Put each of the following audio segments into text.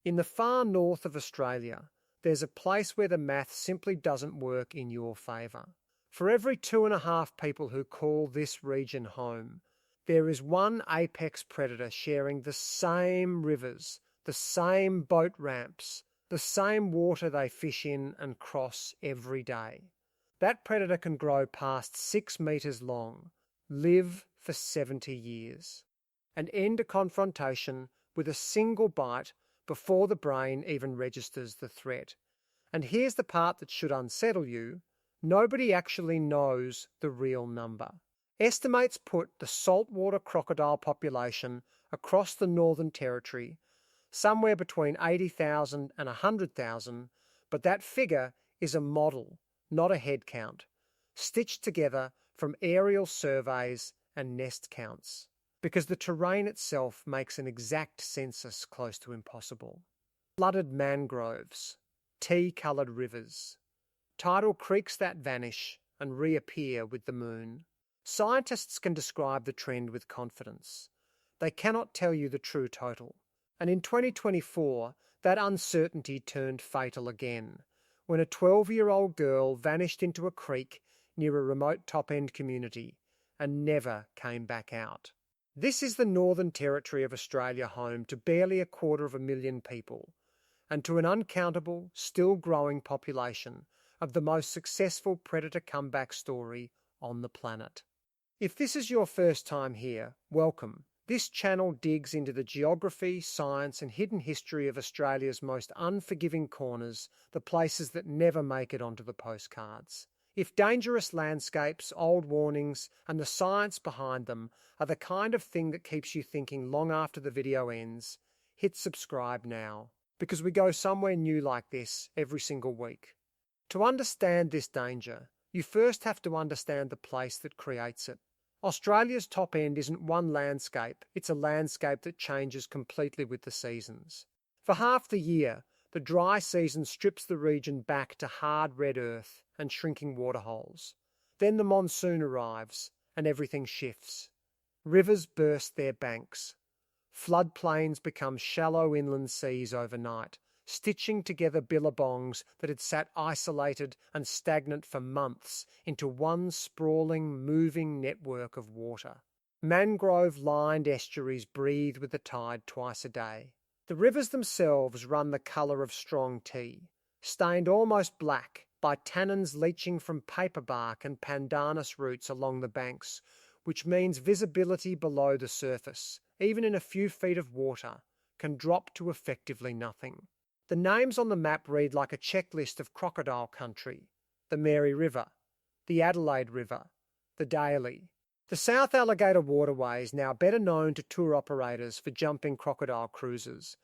In the far north of Australia, there's a place where the math simply doesn't work in your favour. For every 2.5 people who call this region home, there is one apex predator sharing the same rivers, the same boat ramps, the same water they fish in and cross every day. That predator can grow past 6 metres long, live for 70 years, and end a confrontation with a single bite before the brain even registers the threat. And here's the part that should unsettle you: nobody actually knows the real number. Estimates put the saltwater crocodile population across the Northern Territory somewhere between 80,000 and 100,000, but that figure is a model, not a head count, stitched together from aerial surveys and nest counts, because the terrain itself makes an exact census close to impossible. Flooded mangroves, tea-coloured rivers, tidal creeks that vanish and reappear with the moon. Scientists can describe the trend with confidence. They cannot tell you the true total. And in 2024, that uncertainty turned fatal again, when a 12-year-old girl vanished into a creek near a remote top-end community and never came back out. This is the Northern Territory of Australia, home to barely 250,000 people, and to an uncountable, still growing population of the most successful predator comeback story on the planet. If this is your first time here, welcome. This channel digs into the geography, science and hidden history of Australia's most unforgiving corners, the places that never make it onto the postcards. If dangerous landscapes, old warnings and the science behind them are the kind of thing that keeps you thinking long after the video ends, hit subscribe now, because we go somewhere new like this every single week. To understand this danger, you first have to understand the place that creates it. Australia's top end isn't one landscape, it's a landscape that changes completely with the seasons. For half the year, the dry season strips the region back to hard red earth and shrinking waterholes. Then the monsoon arrives and everything shifts. Rivers burst their banks. Floodplains become shallow inland seas overnight, stitching together billabongs that had sat isolated and stagnant for months into one sprawling, moving network of water. Mangrove-lined estuaries breathe with the tide twice a day. The rivers themselves run the colour of strong tea, stained almost black by tannins leaching from paperbark and pandanus roots along the banks, which means visibility below the surface, even in a few feet of water, can drop to effectively nothing. The names on the map read like a checklist of crocodile country: the Mary River, the Adelaide River, the Daly. The South Alligator waterways, now better known to tour operators for jumping crocodile cruises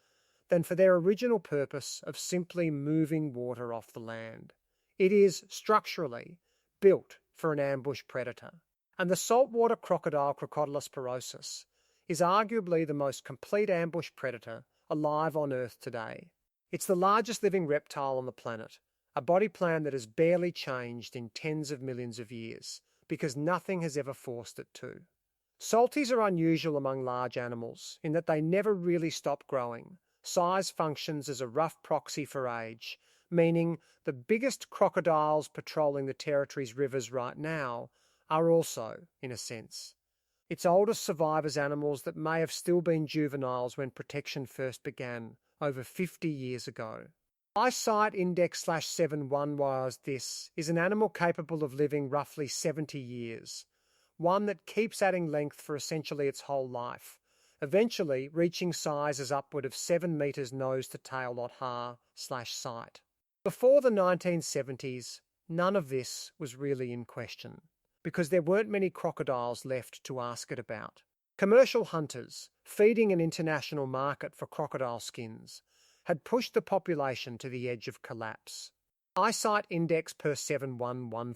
than for their original purpose of simply moving water off the land. It is, structurally, built for an ambush predator. And the saltwater crocodile, Crocodilus porosus, is arguably the most complete ambush predator alive on Earth today. It's the largest living reptile on the planet, a body plan that has barely changed in tens of millions of years, because nothing has ever forced it to. Salties are unusual among large animals in that they never really stop growing. Size functions as a rough proxy for age, meaning the biggest crocodiles patrolling the territory's rivers right now are also, in a sense, its oldest survivors, animals that may have still been juveniles when protection first began over 50 years ago. Eyesight Index/71 wires this is an animal capable of living roughly 70 years, one that keeps adding length for essentially its whole life, eventually reaching sizes upward of 7 metres nose to tail ha/sight. Before the 1970s, none of this was really in question, because there weren't many crocodiles left to ask it about. Commercial hunters, feeding an international market for crocodile skins, had pushed the population to the edge of collapse. Eyesight Index per 711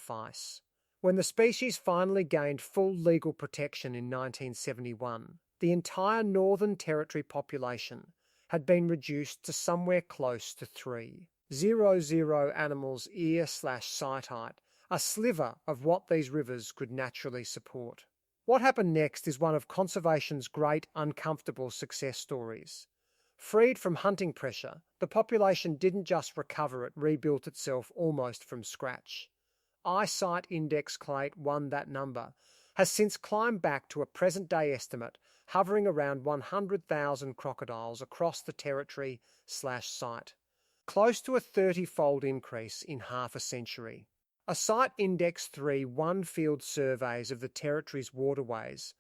When the species finally gained full legal protection in 1971, the entire Northern Territory population had been reduced to somewhere close to 3. 0 animals' ear/sight height, a sliver of what these rivers could naturally support. What happened next is one of conservation's great uncomfortable success stories. Freed from hunting pressure, the population didn't just recover, it rebuilt itself almost from scratch. Eyesight Index Clade 1, that number, has since climbed back to a present-day estimate hovering around 100,000 crocodiles across the territory/site, close to a 30-fold increase in half a century. A Site Index 3 one-field surveys of the territory's waterways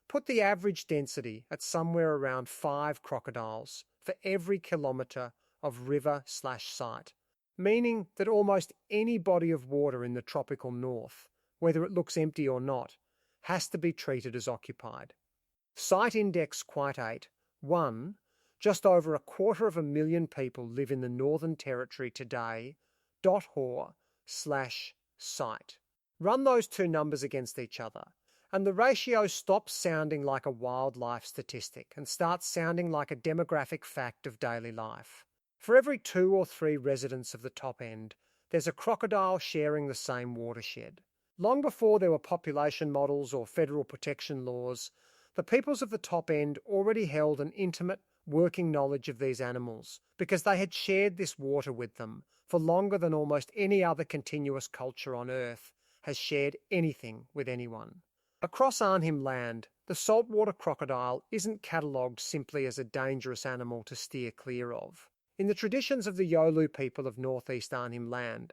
put the average density at somewhere around 5 crocodiles for every kilometre of river/site, meaning that almost any body of water in the tropical north, whether it looks empty or not, has to be treated as occupied. Site Index Quite 8, 1, just over 250,000 people live in the Northern Territory today, .hor/site. Run those two numbers against each other, and the ratio stops sounding like a wildlife statistic and starts sounding like a demographic fact of daily life. For every 2 or 3 residents of the top end, there's a crocodile sharing the same watershed. Long before there were population models or federal protection laws, the peoples of the top end already held an intimate, working knowledge of these animals because they had shared this water with them for longer than almost any other continuous culture on Earth has shared anything with anyone. Across Arnhem Land, the saltwater crocodile isn't catalogued simply as a dangerous animal to steer clear of. In the traditions of the Yolŋu people of northeast Arnhem Land,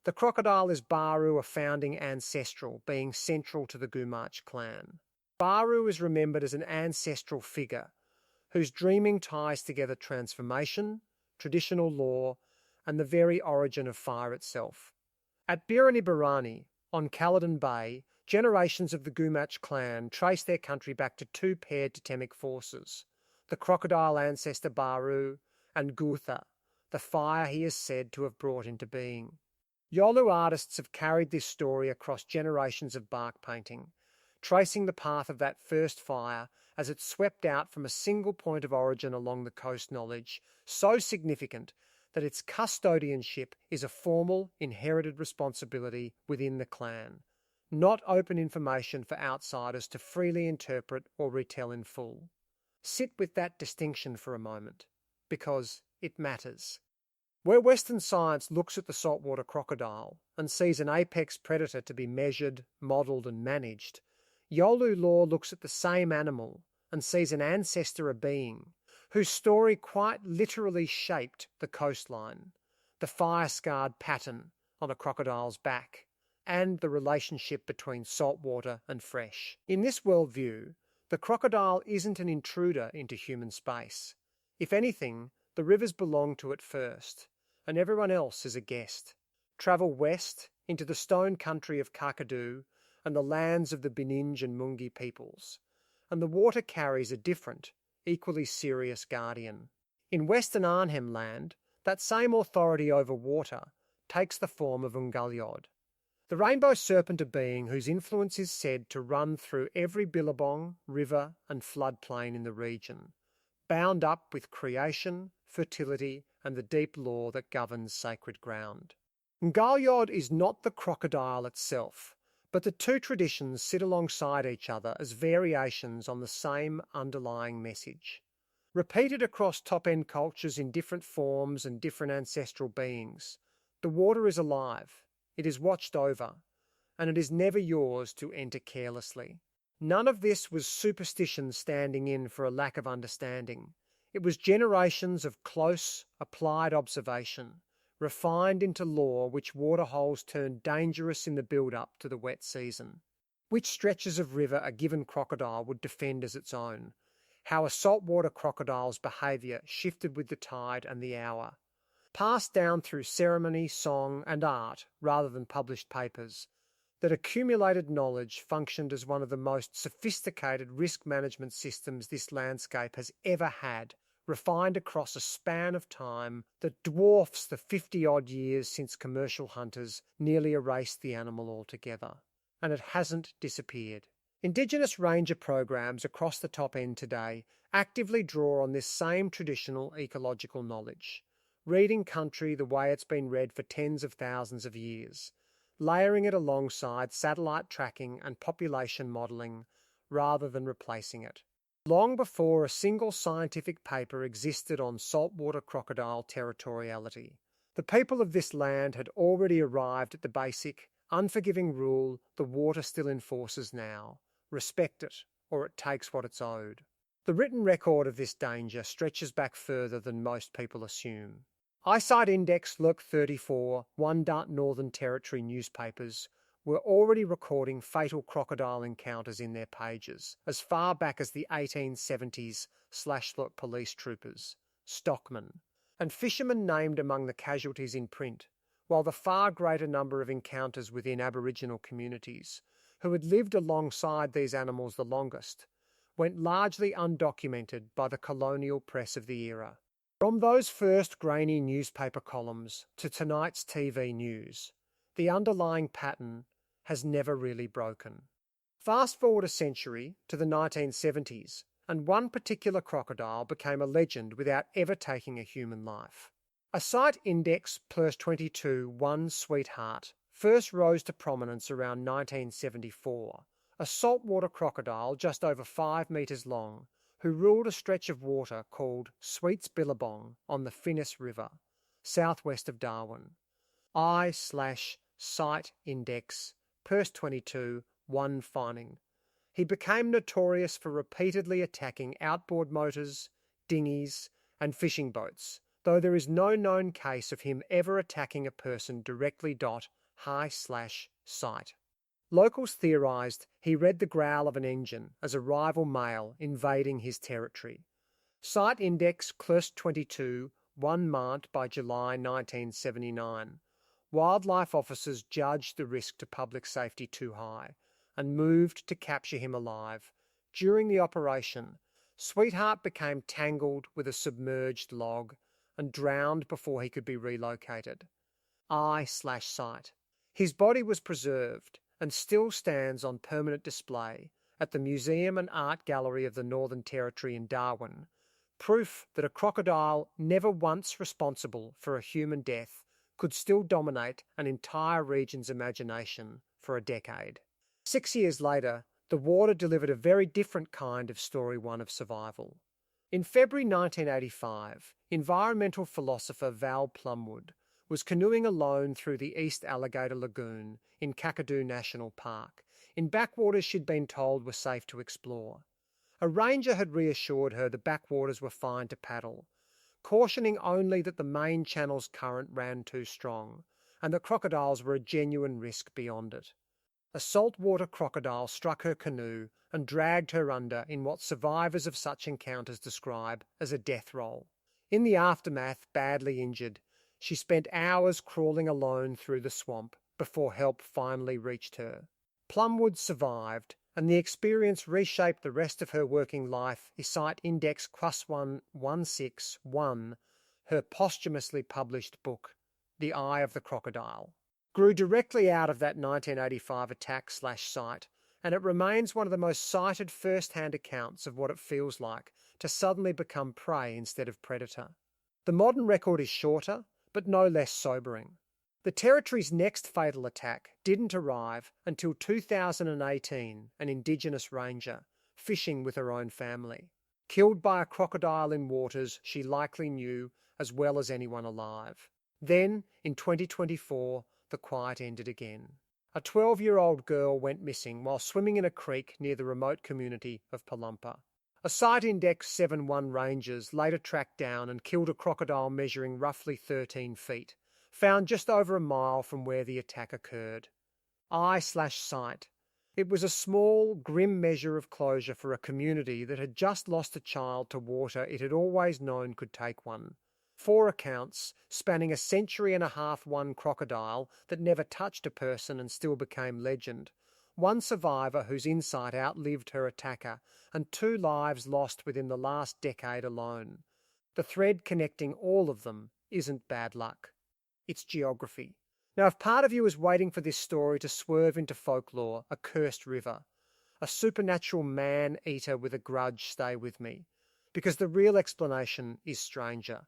the crocodile is Baru, a founding ancestral, being central to the Gumatj clan. Baru is remembered as an ancestral figure whose dreaming ties together transformation, traditional law, and the very origin of fire itself. At Birani on Caledon Bay, generations of the Gumatj clan trace their country back to 2 paired totemic forces, the crocodile ancestor Baru and Gutha, the fire he is said to have brought into being. Yolŋu artists have carried this story across generations of bark painting, tracing the path of that first fire as it swept out from a single point of origin along the coast, knowledge so significant that its custodianship is a formal, inherited responsibility within the clan, not open information for outsiders to freely interpret or retell in full. Sit with that distinction for a moment, because it matters. Where Western science looks at the saltwater crocodile and sees an apex predator to be measured, modelled and managed, Yolŋu law looks at the same animal and sees an ancestor, a being, whose story quite literally shaped the coastline, the fire-scarred pattern on a crocodile's back, and the relationship between saltwater and fresh. In this worldview, the crocodile isn't an intruder into human space. If anything, the rivers belong to it first, and everyone else is a guest. Travel west into the stone country of Kakadu and the lands of the Bininj and Mungi peoples, and the water carries a different, equally serious guardian. In Western Arnhem Land, that same authority over water takes the form of Ungalyod, the rainbow serpent, a being whose influence is said to run through every billabong, river and floodplain in the region, bound up with creation, fertility and the deep law that governs sacred ground. Ungalyod is not the crocodile itself, but the two traditions sit alongside each other as variations on the same underlying message. Repeated across top-end cultures in different forms and different ancestral beings, the water is alive, it is watched over, and it is never yours to enter carelessly. None of this was superstition standing in for a lack of understanding. It was generations of close, applied observation, refined into law which waterholes turned dangerous in the build-up to the wet season. Which stretches of river a given crocodile would defend as its own, how a saltwater crocodile's behaviour shifted with the tide and the hour. Passed down through ceremony, song and art rather than published papers, that accumulated knowledge functioned as one of the most sophisticated risk management systems this landscape has ever had, refined across a span of time that dwarfs the 50-odd years since commercial hunters nearly erased the animal altogether. And it hasn't disappeared. Indigenous ranger programs across the top end today actively draw on this same traditional ecological knowledge, reading country the way it's been read for tens of thousands of years, layering it alongside satellite tracking and population modelling rather than replacing it. long before a single scientific paper existed on saltwater crocodile territoriality. The people of this land had already arrived at the basic, unforgiving rule the water still enforces now: respect it, or it takes what it's owed. The written record of this danger stretches back further than most people assume. Eyesight Index Look 34, One Northern Territory newspapers were already recording fatal crocodile encounters in their pages as far back as the 1870s /Look police troopers, stockmen, and fishermen named among the casualties in print, while the far greater number of encounters within Aboriginal communities, who had lived alongside these animals the longest, went largely undocumented by the colonial press of the era. From those first grainy newspaper columns to tonight's TV news, the underlying pattern has never really broken. Fast forward a century to the 1970s, and one particular crocodile became a legend without ever taking a human life. Eyesight Index +22 One Sweetheart first rose to prominence around 1974, a saltwater crocodile just over 5 metres long, who ruled a stretch of water called Sweets Billabong on the Finnis River, southwest of Darwin. Eyesight Index +22 One Finding. He became notorious for repeatedly attacking outboard motors, dinghies, and fishing boats, though there is no known case of him ever attacking a person directly. Sight. Locals theorised he read the growl of an engine as a rival male invading his territory. Sight Index +22 One Mant by July 1979. Wildlife officers judged the risk to public safety too high and moved to capture him alive. During the operation, Sweetheart became tangled with a submerged log and drowned before he could be relocated. Sight. His body was preserved and still stands on permanent display at the Museum and Art Gallery of the Northern Territory in Darwin, proof that a crocodile never once responsible for a human death could still dominate an entire region's imagination for a decade. 6 years later, the water delivered a very different kind of story, one of survival. In February 1985, environmental philosopher Val Plumwood was canoeing alone through the East Alligator Lagoon in Kakadu National Park, in backwaters she'd been told were safe to explore. A ranger had reassured her the backwaters were fine to paddle, cautioning only that the main channel's current ran too strong, and that crocodiles were a genuine risk beyond it. A saltwater crocodile struck her canoe and dragged her under in what survivors of such encounters describe as a death roll. In the aftermath, badly injured, she spent hours crawling alone through the swamp before help finally reached her. Plumwood survived, and the experience reshaped the rest of her working life. Eyesight Index +161, her posthumously published book, The Eye of the Crocodile, grew directly out of that 1985 attack/sight, and it remains one of the most cited first-hand accounts of what it feels like to suddenly become prey instead of predator. The modern record is shorter, but no less sobering. The Territory's next fatal attack didn't arrive until 2018, an Indigenous ranger, fishing with her own family, killed by a crocodile in waters she likely knew as well as anyone alive. Then, in 2024, the quiet ended again. A 12-year-old girl went missing while swimming in a creek near the remote community of Palumpa. Eyesight Index 71 rangers later tracked down and killed a crocodile measuring roughly 13 feet, found just over a mile from where the attack occurred. Sight. It was a small, grim measure of closure for a community that had just lost a child to water it had always known could take one. 4 accounts, spanning a century and a half, one crocodile that never touched a person and still became legend, 1 survivor whose insight outlived her attacker, and 2 lives lost within the last decade alone. The thread connecting all of them isn't bad luck. It's geography. Now, if part of you is waiting for this story to swerve into folklore, a cursed river, a supernatural man-eater with a grudge, stay with me, because the real explanation is stranger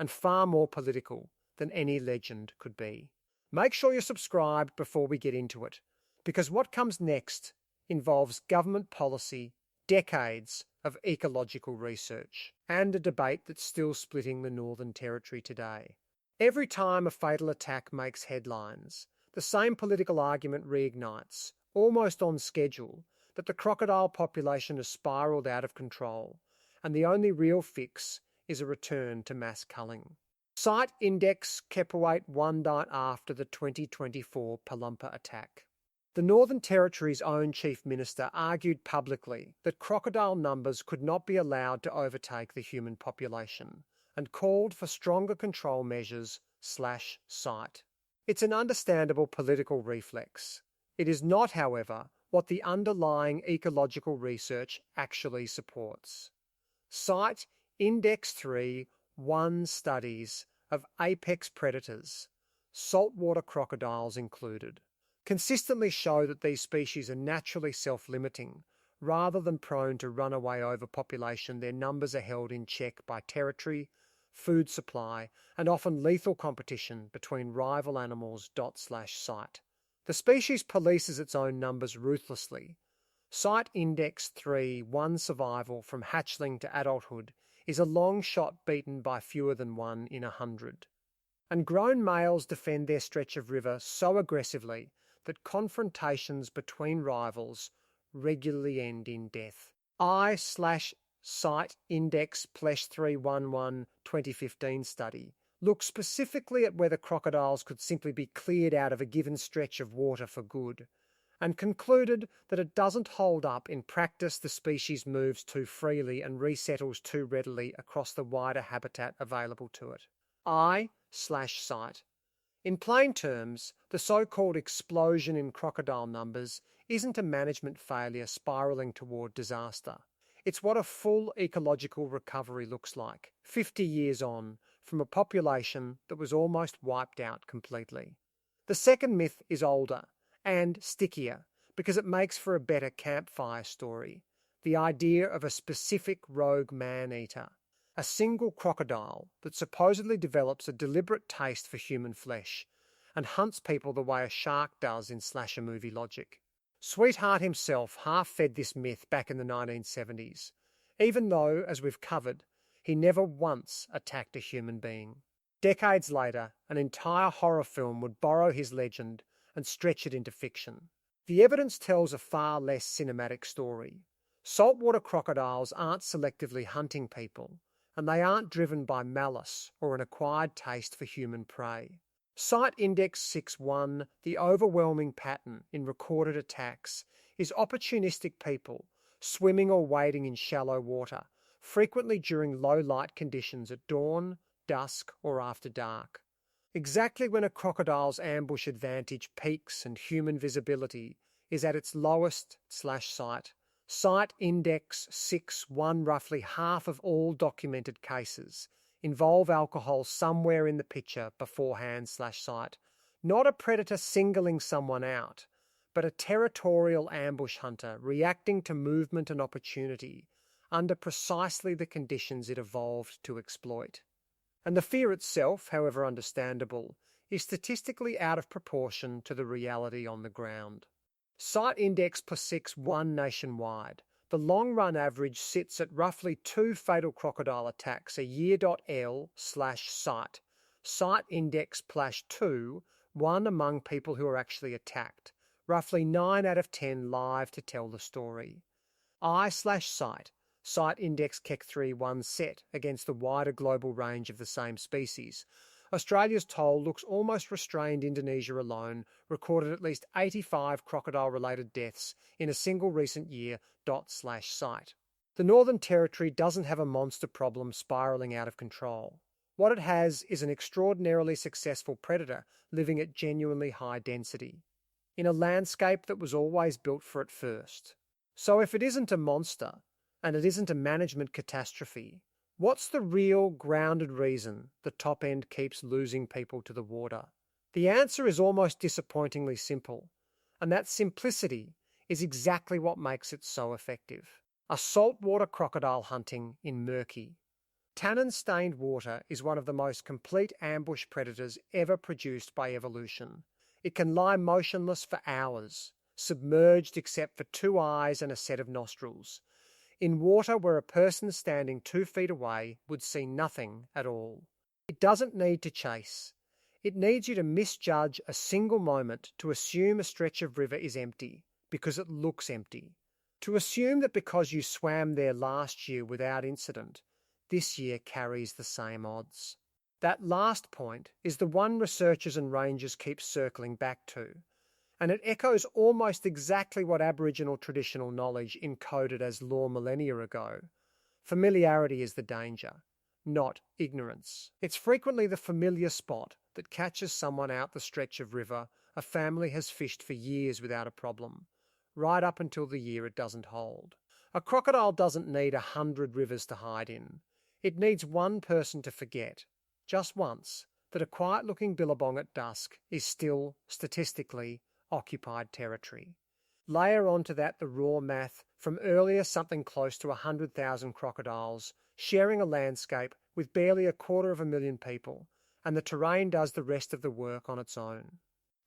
and far more political than any legend could be. Make sure you're subscribed before we get into it, because what comes next involves government policy, decades, of ecological research, and a debate that's still splitting the Northern Territory today. Every time a fatal attack makes headlines, the same political argument reignites, almost on schedule, that the crocodile population has spiralled out of control, and the only real fix is a return to mass culling. Site index Kepawait one night after the 2024 Palumpa attack. The Northern Territory's own Chief Minister argued publicly that crocodile numbers could not be allowed to overtake the human population and called for stronger control measures/site. It's an understandable political reflex. It is not, however, what the underlying ecological research actually supports. Cite Index 3 1 studies of apex predators, saltwater crocodiles included, consistently show that these species are naturally self-limiting. Rather than prone to runaway overpopulation, their numbers are held in check by territory, food supply, and often lethal competition between rival animals./site. The species polices its own numbers ruthlessly. Site Index 3 1 survival from hatchling to adulthood is a long shot beaten by fewer than 1 in 100. And grown males defend their stretch of river so aggressively that confrontations between rivals regularly end in death. I/Site Index Plesh 311 2015 study looks specifically at whether crocodiles could simply be cleared out of a given stretch of water for good, and concluded that it doesn't hold up. In practice, the species moves too freely and resettles too readily across the wider habitat available to it. I/Site. In plain terms, the so-called explosion in crocodile numbers isn't a management failure spiralling toward disaster. It's what a full ecological recovery looks like, 50 years on, from a population that was almost wiped out completely. The second myth is older and stickier because it makes for a better campfire story. The idea of a specific rogue man-eater, a single crocodile that supposedly develops a deliberate taste for human flesh and hunts people the way a shark does in slasher movie logic. Sweetheart himself half-fed this myth back in the 1970s, even though, as we've covered, he never once attacked a human being. Decades later, an entire horror film would borrow his legend and stretch it into fiction. The evidence tells a far less cinematic story. Saltwater crocodiles aren't selectively hunting people, and they aren't driven by malice or an acquired taste for human prey. Site Index 6.1, the overwhelming pattern in recorded attacks, is opportunistic people swimming or wading in shallow water, frequently during low light conditions at dawn, dusk, or after dark. Exactly when a crocodile's ambush advantage peaks and human visibility is at its lowest/site. Site Index 6.1, roughly half of all documented cases involve alcohol somewhere in the picture beforehand/site. Not a predator singling someone out, but a territorial ambush hunter reacting to movement and opportunity under precisely the conditions it evolved to exploit. And the fear itself, however understandable, is statistically out of proportion to the reality on the ground. Site Index per 6.1 nationwide. The long-run average sits at roughly 2 fatal crocodile attacks a year.L/site. Site Index +2, 1 among people who are actually attacked. Roughly 9 out of 10 live to tell the story. I/Site. Site Index Keck 3.1 set against the wider global range of the same species. Australia's toll looks almost restrained. Indonesia alone recorded at least 85 crocodile-related deaths in a single recent year./site. The Northern Territory doesn't have a monster problem spiralling out of control. What it has is an extraordinarily successful predator living at genuinely high density, in a landscape that was always built for it first. So if it isn't a monster, and it isn't a management catastrophe, what's the real grounded reason the top end keeps losing people to the water? The answer is almost disappointingly simple, and that simplicity is exactly what makes it so effective. A saltwater crocodile hunting in murky. Tannin-stained water is one of the most complete ambush predators ever produced by evolution. It can lie motionless for hours, submerged except for 2 eyes and a set of nostrils. in water where a person standing 2 feet away would see nothing at all. It doesn't need to chase. It needs you to misjudge a single moment to assume a stretch of river is empty because it looks empty. To assume that because you swam there last year without incident, this year carries the same odds. That last point is the one researchers and rangers keep circling back to, and it echoes almost exactly what Aboriginal traditional knowledge encoded as law millennia ago. Familiarity is the danger, not ignorance. It's frequently the familiar spot that catches someone out the stretch of river a family has fished for years without a problem, right up until the year it doesn't hold. A crocodile doesn't need 100 rivers to hide in. It needs one person to forget, just once, that a quiet-looking billabong at dusk is still, statistically, occupied territory. Layer onto that the raw math from earlier something close to 100,000 crocodiles sharing a landscape with barely 250,000 people, and the terrain does the rest of the work on its own.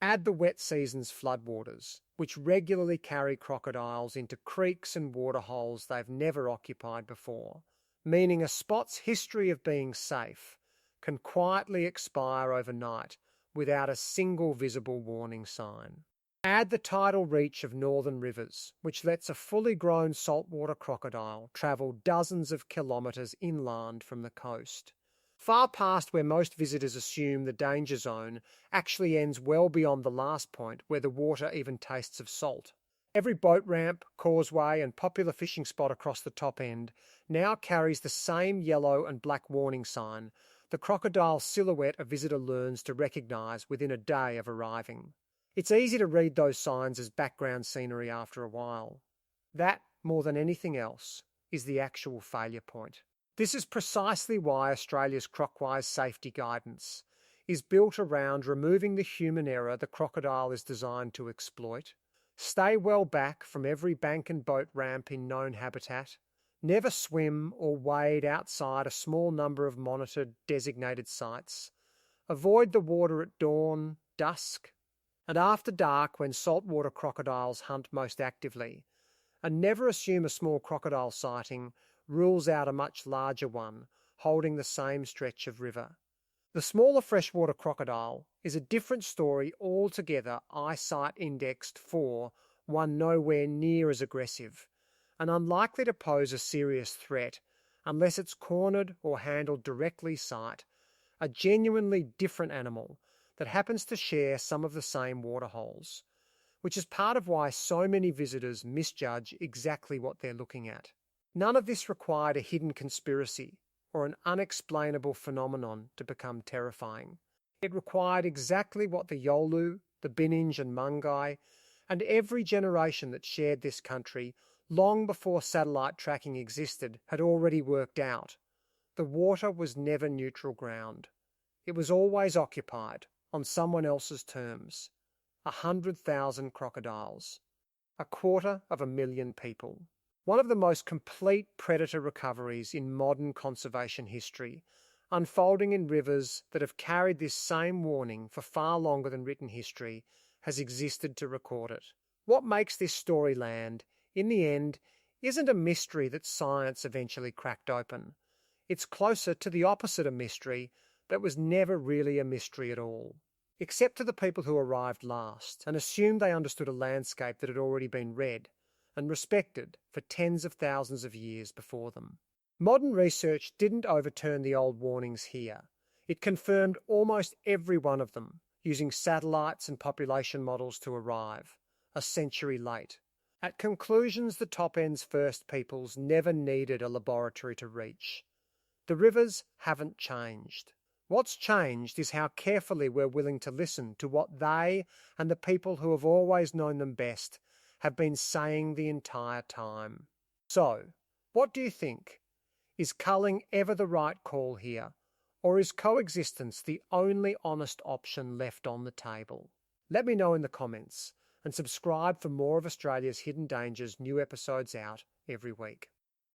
Add the wet season's floodwaters, which regularly carry crocodiles into creeks and waterholes they've never occupied before, meaning a spot's history of being safe can quietly expire overnight without a single visible warning sign. Add the tidal reach of northern rivers, which lets a fully grown saltwater crocodile travel dozens of kilometres inland from the coast. Far past where most visitors assume the danger zone actually ends well beyond the last point where the water even tastes of salt. Every boat ramp, causeway and popular fishing spot across the top end now carries the same yellow and black warning sign, the crocodile silhouette a visitor learns to recognise within a day of arriving. It's easy to read those signs as background scenery after a while. That, more than anything else, is the actual failure point. This is precisely why Australia's Crocwise safety guidance is built around removing the human error the crocodile is designed to exploit. Stay well back from every bank and boat ramp in known habitat. Never swim or wade outside a small number of monitored, designated sites. Avoid the water at dawn, dusk, and after dark when saltwater crocodiles hunt most actively. And never assume a small crocodile sighting rules out a much larger one holding the same stretch of river. The smaller freshwater crocodile is a different story altogether, eyesight indexed for one nowhere near as aggressive, and unlikely to pose a serious threat unless it's cornered or handled directly sight, a genuinely different animal that happens to share some of the same waterholes, which is part of why so many visitors misjudge exactly what they're looking at. None of this required a hidden conspiracy or an unexplainable phenomenon to become terrifying. It required exactly what the Yolŋu, the Bininj and Mungai, and every generation that shared this country long before satellite tracking existed had already worked out. The water was never neutral ground. It was always occupied, on someone else's terms. 100,000 crocodiles. 250,000 people. One of the most complete predator recoveries in modern conservation history, unfolding in rivers that have carried this same warning for far longer than written history has existed to record it. What makes this story land, in the end, isn't a mystery that science eventually cracked open. It's closer to the opposite of mystery that was never really a mystery at all, except to the people who arrived last and assumed they understood a landscape that had already been read and respected for tens of thousands of years before them. Modern research didn't overturn the old warnings here. It confirmed almost every one of them, using satellites and population models to arrive, a century late, at conclusions the top end's first peoples never needed a laboratory to reach. The rivers haven't changed. What's changed is how carefully we're willing to listen to what they and the people who have always known them best have been saying the entire time. So, what do you think? Is culling ever the right call here, or is coexistence the only honest option left on the table? Let me know in the comments, and subscribe for more of Australia's Hidden Dangers new episodes out every week.